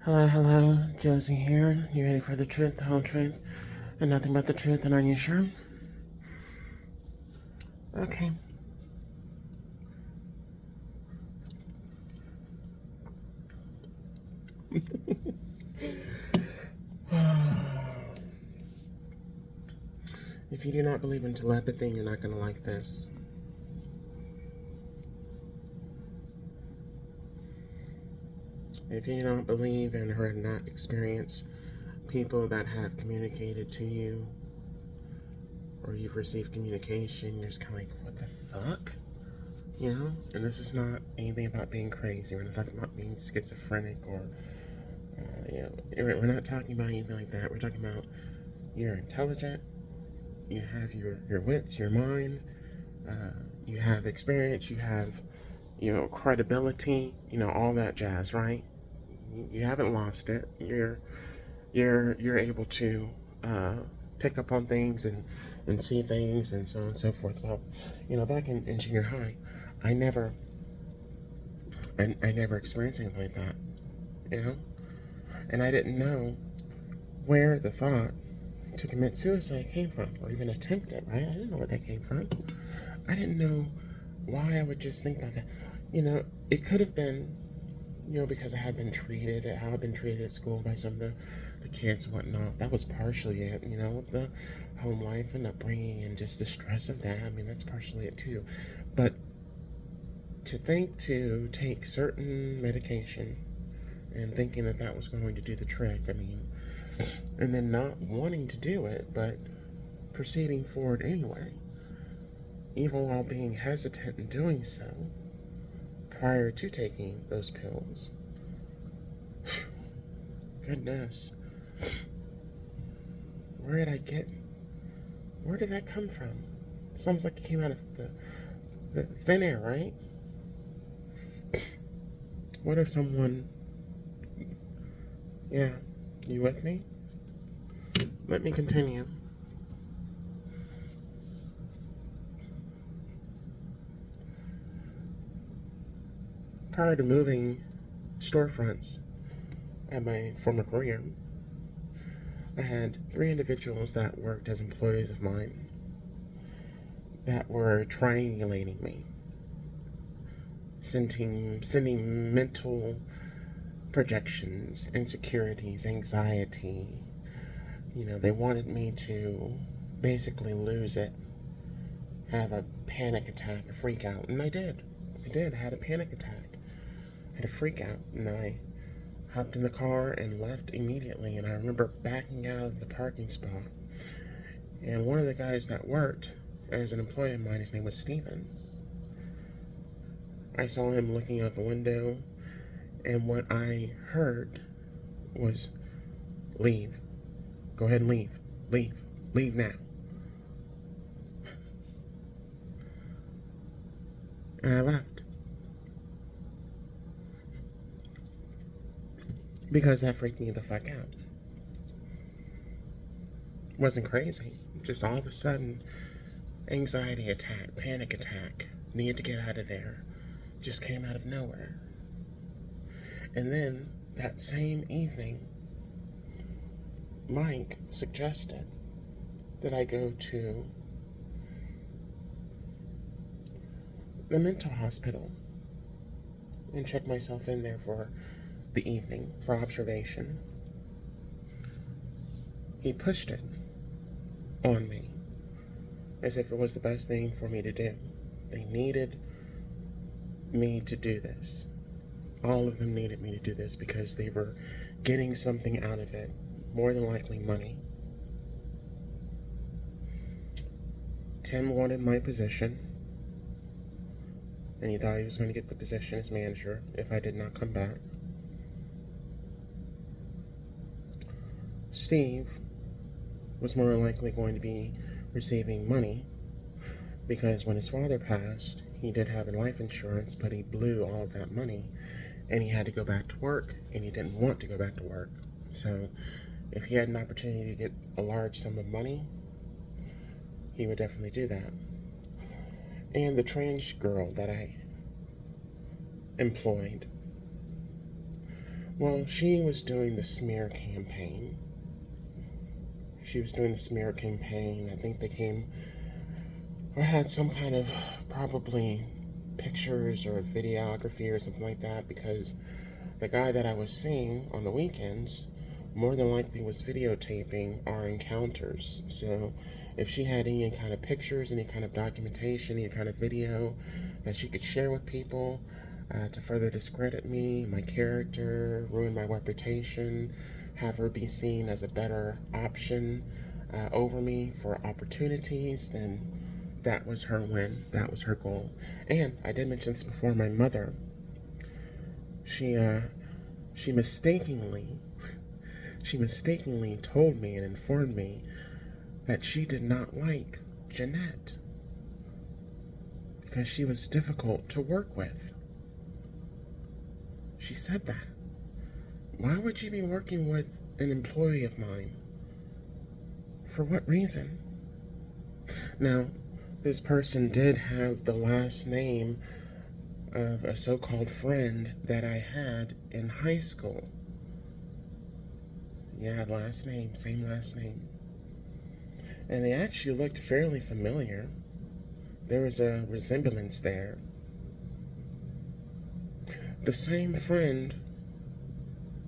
Hello, hello, Josie here. You ready for the truth, the whole truth, and nothing but the truth, and are you sure? Okay. If you do not believe in telepathy, you're not gonna like this. If you don't believe in or have not experienced people that have communicated to you, or you've received communication, you're just kind of like, what the fuck? You know? And this is not anything about being crazy. We're not talking about being schizophrenic or, we're not talking about anything like that. We're talking about you're intelligent, you have your wits, your mind, you have experience, you have, credibility, all that jazz, right? You haven't lost it. You're able to pick up on things and see things and so on and so forth. Well, back in junior high, I never I never experienced anything like that, you know, and I didn't know where the thought to commit suicide came from, or even attempt it. Right? I didn't know where that came from. I didn't know why I would just think about that. It could have been, because I had been treated, how I've been treated at school by some of the kids and whatnot. That was partially it, the home life and upbringing and just the stress of that. I mean, that's partially it too. But to think to take certain medication and thinking that that was going to do the trick, I mean, and then not wanting to do it, but proceeding forward anyway, even while being hesitant in doing so prior to taking those pills. Goodness. Where did that come from? Sounds like it came out of the thin air, right? What if someone, yeah, you with me? Let me continue. Prior to moving storefronts at my former career, I had 3 individuals that worked as employees of mine that were triangulating me, sending mental projections, insecurities, anxiety. They wanted me to basically lose it, have a panic attack, a freak out, and I did. I had a panic attack. I had a freak out, and I hopped in the car and left immediately. And I remember backing out of the parking spot, and one of the guys that worked as an employee of mine, his name was Steven. I saw him looking out the window, and what I heard was, leave. Go ahead and leave. Leave. Leave now. And I left. Because that freaked me the fuck out. It wasn't crazy. Just all of a sudden, anxiety attack, panic attack, need to get out of there, just came out of nowhere. And then, that same evening, Mike suggested that I go to the mental hospital and check myself in there for the evening for observation. He pushed it on me as if it was the best thing for me to do. They needed me to do this. All of them needed me to do this because they were getting something out of it, more than likely money. Tim wanted my position, and he thought he was going to get the position as manager if I did not come back. Steve was more likely going to be receiving money because when his father passed, he did have life insurance, but he blew all of that money and he had to go back to work, and he didn't want to go back to work. So if he had an opportunity to get a large sum of money, he would definitely do that. And the trans girl that I employed Well, she was doing the smear campaign. She was doing the smear campaign. I think they came or had some kind of probably pictures or videography or something like that, because the guy that I was seeing on the weekends more than likely was videotaping our encounters. So if she had any kind of pictures, any kind of documentation, any kind of video that she could share with people to further discredit me, my character, ruin my reputation, have her be seen as a better option over me for opportunities, then that was her win. That was her goal. And I did mention this before, my mother, she she mistakenly she mistakenly told me and informed me that she did not like Jeanette because she was difficult to work with. She said that. Why would you be working with an employee of mine? For what reason? Now, this person did have the last name of a so-called friend that I had in high school. Yeah, last name, same last name. And they actually looked fairly familiar. There was a resemblance there. The same friend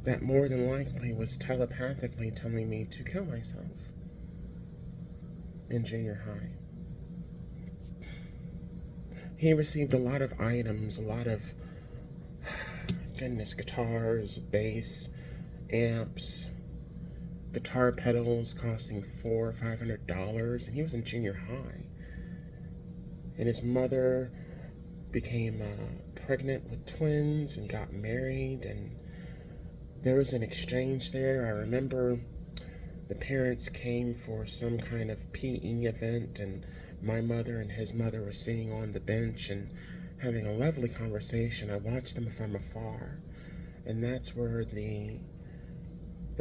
that more than likely was telepathically telling me to kill myself in junior high. He received a lot of items, a lot of, goodness, guitars, bass, amps, guitar pedals costing $400 or $500, and he was in junior high. And his mother became pregnant with twins and got married, and there was an exchange there. I remember the parents came for some kind of PE event, and my mother and his mother were sitting on the bench and having a lovely conversation. I watched them from afar, and that's where the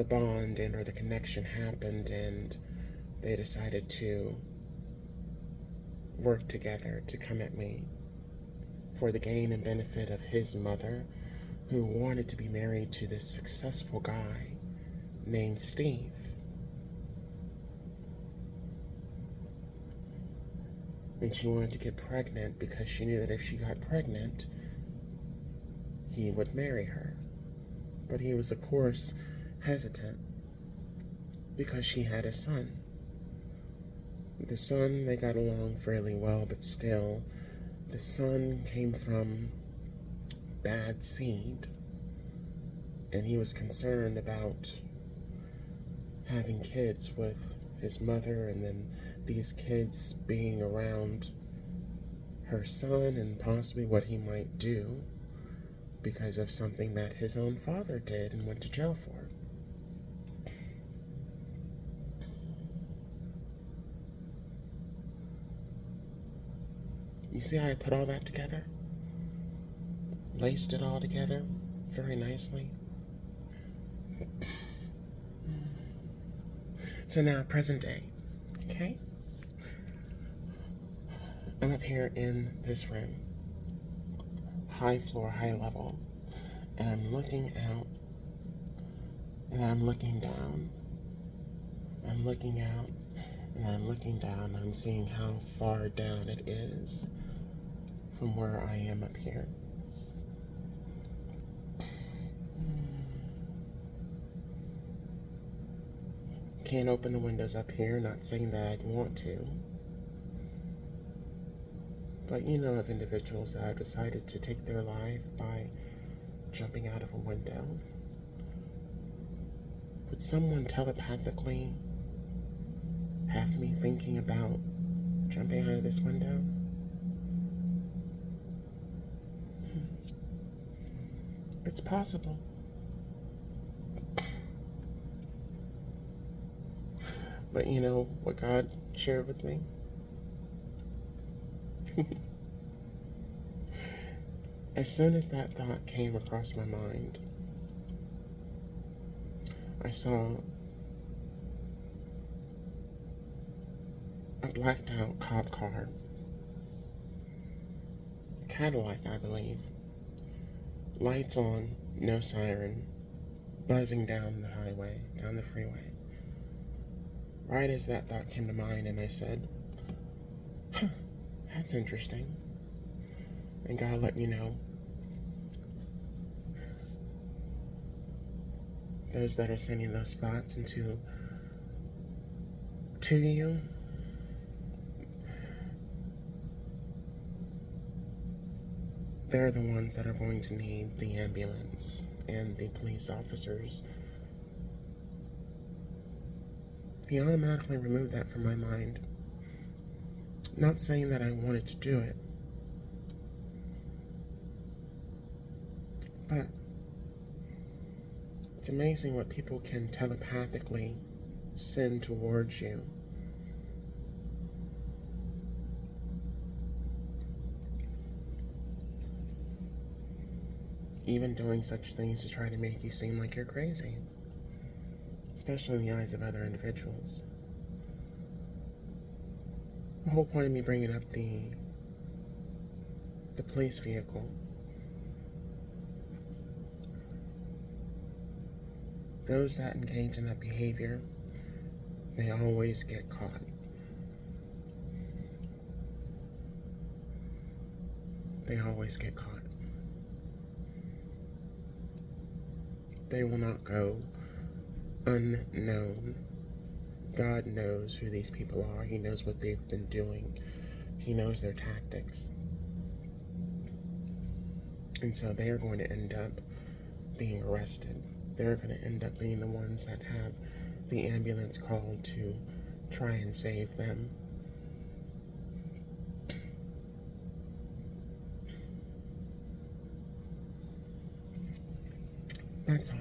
bond and or the connection happened, and they decided to work together to come at me for the gain and benefit of his mother, who wanted to be married to this successful guy named Steve. And she wanted to get pregnant because she knew that if she got pregnant, he would marry her. But he was, of course, hesitant because she had a son. The son, they got along fairly well, but still, the son came from bad seed, and he was concerned about having kids with his mother, and then these kids being around her son and possibly what he might do because of something that his own father did and went to jail for. You see how I put all that together? Laced it all together very nicely. So now, present day, okay? I'm up here in this room, high floor, high level, and I'm looking out, and I'm looking down. I'm looking out, and I'm looking down, and I'm seeing how far down it is from where I am up here. Can't open the windows up here, not saying that I'd want to. But you know of individuals that have decided to take their life by jumping out of a window. Would someone telepathically have me thinking about jumping out of this window? It's possible. But you know what God shared with me? As soon as that thought came across my mind, I saw a blacked out cop car, Cadillac, I believe. Lights on, no siren, buzzing down the highway, down the freeway. Right as that thought came to mind, and I said, huh, that's interesting. And God let me know, those that are sending those thoughts to you, they're the ones that are going to need the ambulance and the police officers. He automatically removed that from my mind. Not saying that I wanted to do it, but it's amazing what people can telepathically send towards you. Even doing such things to try to make you seem like you're crazy, especially in the eyes of other individuals. The whole point of me bringing up the police vehicle, those that engage in that behavior, they always get caught. They always get caught. They will not go unknown. God knows who these people are. He knows what they've been doing. He knows their tactics. And so they are going to end up being arrested. They're going to end up being the ones that have the ambulance called to try and save them. That's all.